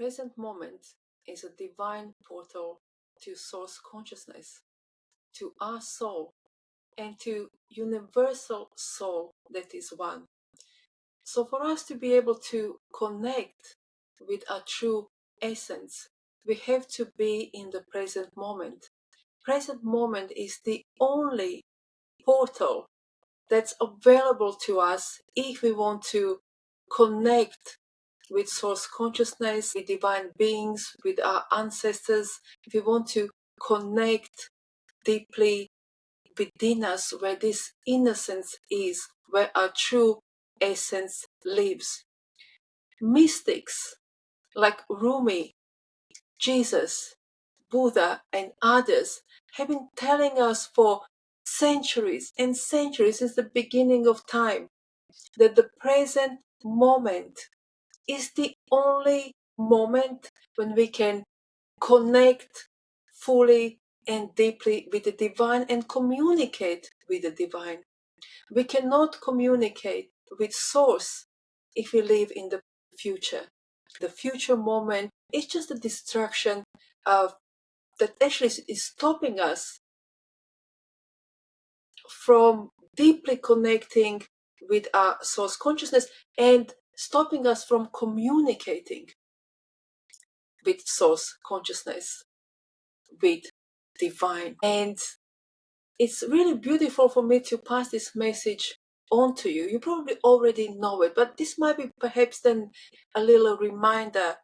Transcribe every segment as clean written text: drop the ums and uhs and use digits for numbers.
present moment is a divine portal to source consciousness, to our soul, and to universal soul that is one. So for us to be able to connect with our true essence, we have to be in the present moment. Present moment is the only portal that's available to us if we want to connect with source consciousness, with divine beings, with our ancestors, if we want to connect deeply within us where this innocence is, where our true essence lives. Mystics like Rumi, Jesus, Buddha, and others have been telling us for centuries and centuries, since the beginning of time, that the present moment is the only moment when we can connect fully and deeply with the divine and communicate with the divine. We cannot communicate with source if we live in the future. The future moment is just a distraction that actually is stopping us from deeply connecting with our source consciousness and stopping us from communicating with source consciousness, with divine. And it's really beautiful for me to pass this message on to you. You probably already know it, but this might be perhaps then a little reminder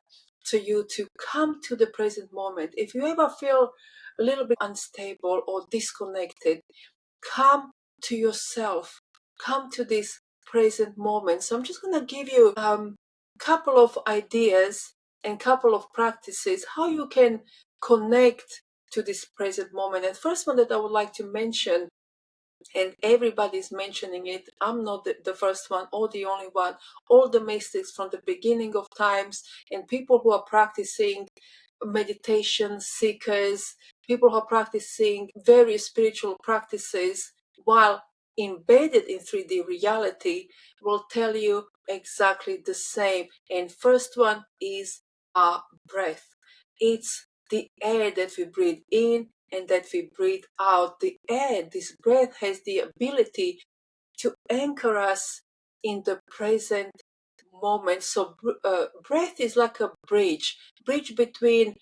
to you to come to the present moment. If you ever feel a little bit unstable or disconnected, come to yourself, come to this present moment. So I'm just going to give you a couple of ideas and couple of practices how you can connect to this present moment. And first one that I would like to mention, and everybody's mentioning it, I'm not the first one or the only one, all the mystics from the beginning of times and people who are practicing meditation seekers, people who are practicing various spiritual practices while embedded in 3D reality will tell you exactly the same. And first one is our breath. It's the air that we breathe in and that we breathe out. The air, this breath, has the ability to anchor us in the present moment. So breath is like a bridge between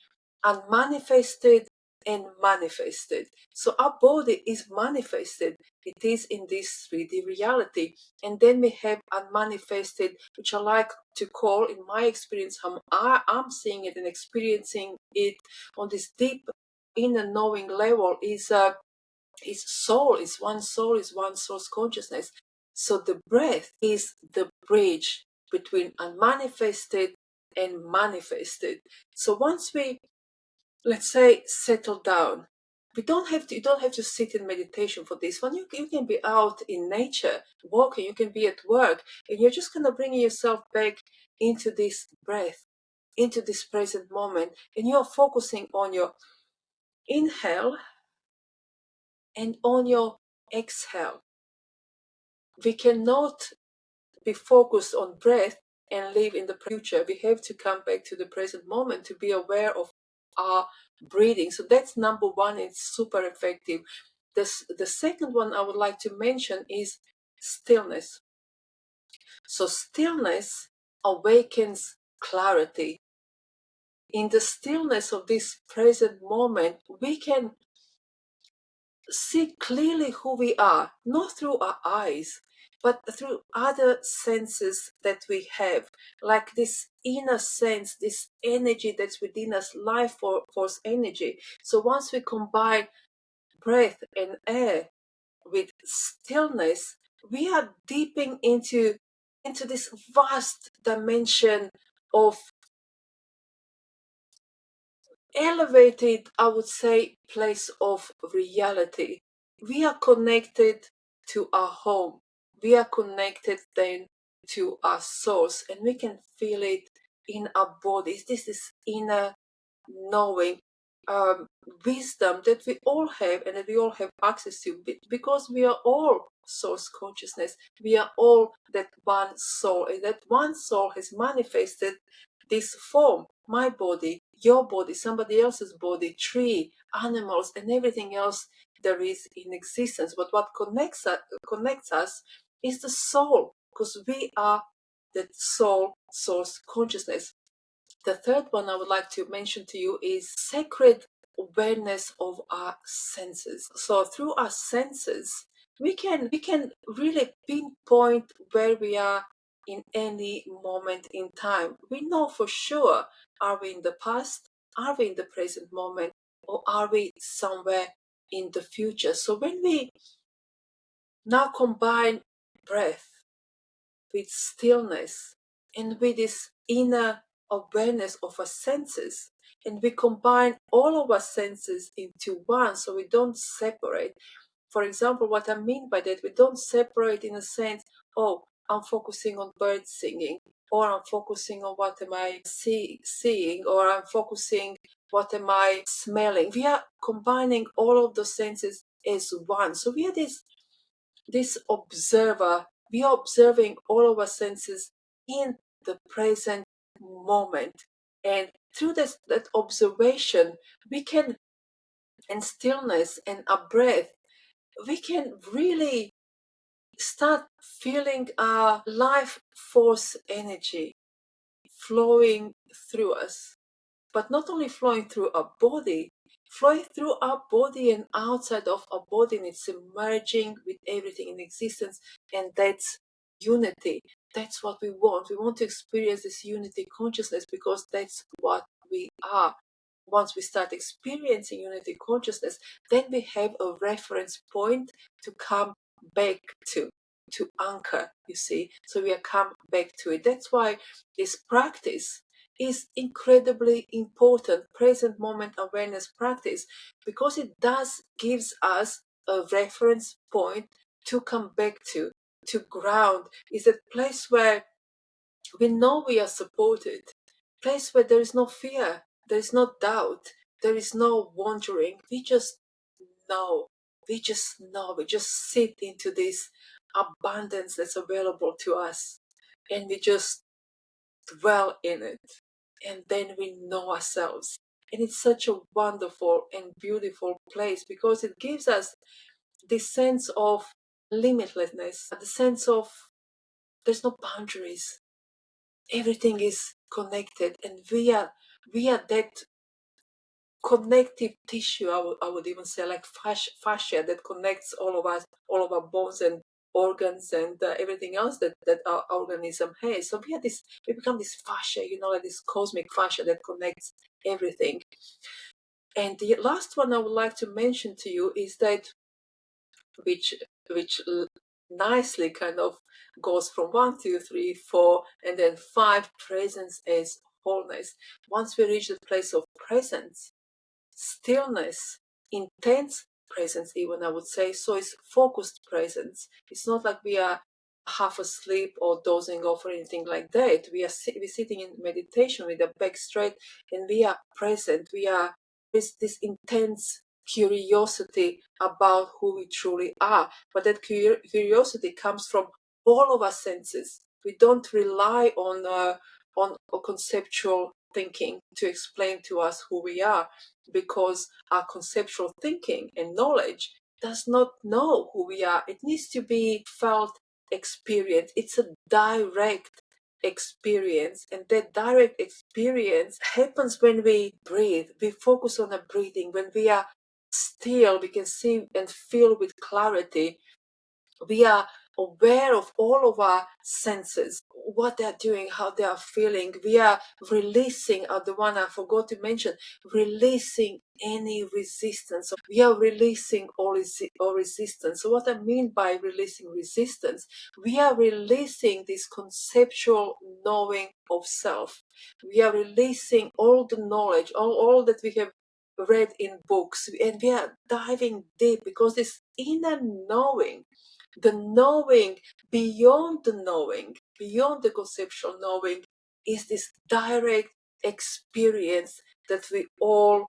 unmanifested and manifested. So our body is manifested. It is in this 3D reality. And then we have unmanifested, which I like to call, in my experience, I'm seeing it and experiencing it on this deep inner knowing level, is soul, is one source consciousness. So the breath is the bridge between unmanifested and manifested. So once we, let's say, settle down, you don't have to sit in meditation for this one. You can be out in nature walking, you can be at work, and you're just going to bring yourself back into this breath, into this present moment, and you're focusing on your inhale and on your exhale. We cannot be focused on breath and live in the future. We have to come back to the present moment to be aware of our breathing. So that's number one. It's super effective. The second one I would like to mention is stillness. So stillness awakens clarity. In the stillness of this present moment, we can see clearly who we are, not through our eyes, but through other senses that we have, like this inner sense, this energy that's within us, life force energy. So once we combine breath and air with stillness, we are deeping into this vast dimension of elevated, I would say, place of reality. We are connected to our home. We are connected then to our source, and we can feel it in our bodies. This is inner knowing, wisdom that we all have and that we all have access to, because we are all source consciousness. We are all that one soul, and that one soul has manifested this form, my body, your body, somebody else's body, tree, animals, and everything else there is in existence. But what connects us is the soul, because we are the soul source consciousness. The third one I would like to mention to you is sacred awareness of our senses. So through our senses, we can really pinpoint where we are in any moment in time. We know for sure, are we in the past, are we in the present moment, or are we somewhere in the future? So when we now combine breath with stillness and with this inner awareness of our senses, and we combine all of our senses into one, so we don't separate. For example, what I mean by that, we don't separate in a sense, oh, I'm focusing on birds singing, or I'm focusing on what am I seeing, or I'm focusing what am I smelling. We are combining all of the senses as one. So we are this observer. We are observing all of our senses in the present moment. And through that observation, we can, and stillness and our breath, we can really start feeling our life force energy flowing through us. But not only flowing through our body, flowing through our body and outside of our body, and it's merging with everything in existence, and that's unity. That's what we want. We want to experience this unity consciousness, because that's what we are. Once we start experiencing unity consciousness, then we have a reference point to come back to anchor, you see. So we are come back to it. That's why this practice is incredibly important, present moment awareness practice, because it does gives us a reference point to come back to ground. Is a place where we know we are supported, place where there is no fear, there is no doubt, there is no wandering. We just know, we just sit into this abundance that's available to us, and we just dwell in it, and then we know ourselves. And it's such a wonderful and beautiful place, because it gives us this sense of limitlessness, the sense of there's no boundaries, everything is connected, and we are that connective tissue. I would even say, like fascia that connects all of us, all of our bones and organs, and everything else that our organism has. So we become this fascia, like this cosmic fascia that connects everything. And the last one I would like to mention to you is that, which nicely kind of goes from 1, 2, 3, 4, and then 5, presence as wholeness. Once we reach the place of presence, stillness, intense presence, even I would say, so it's focused presence. It's not like we are half asleep or dozing off or anything like that. We're sitting in meditation with the back straight, and we are present. We are this intense curiosity about who we truly are. But that curiosity comes from all of our senses. We don't rely on a conceptual thinking to explain to us who we are, because our conceptual thinking and knowledge does not know who we are. It needs to be felt experience. It's a direct experience, and that direct experience happens when we breathe. We focus on the breathing. When we are still, we can see and feel with clarity. We are aware of all of our senses, what they're doing, how they are feeling. We are releasing, the one I forgot to mention, releasing any resistance. We are releasing all resistance. So what I mean by releasing resistance, we are releasing this conceptual knowing of self. We are releasing all the knowledge, all that we have read in books, and we are diving deep, because this inner knowing, the knowing beyond the knowing, beyond the conceptual knowing, is this direct experience that we all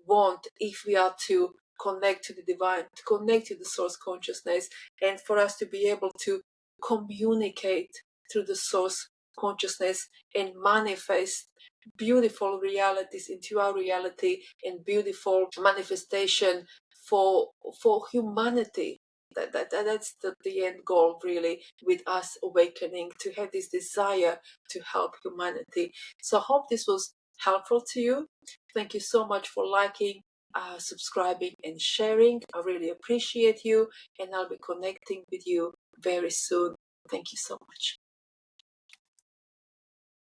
want, if we are to connect to the divine, to connect to the source consciousness, and for us to be able to communicate through the source consciousness and manifest beautiful realities into our reality and beautiful manifestation for humanity. That's the end goal, really, with us awakening, to have this desire to help humanity. So I hope this was helpful to you. Thank you so much for liking, subscribing and sharing. I really appreciate you, and I'll be connecting with you very soon. Thank you so much.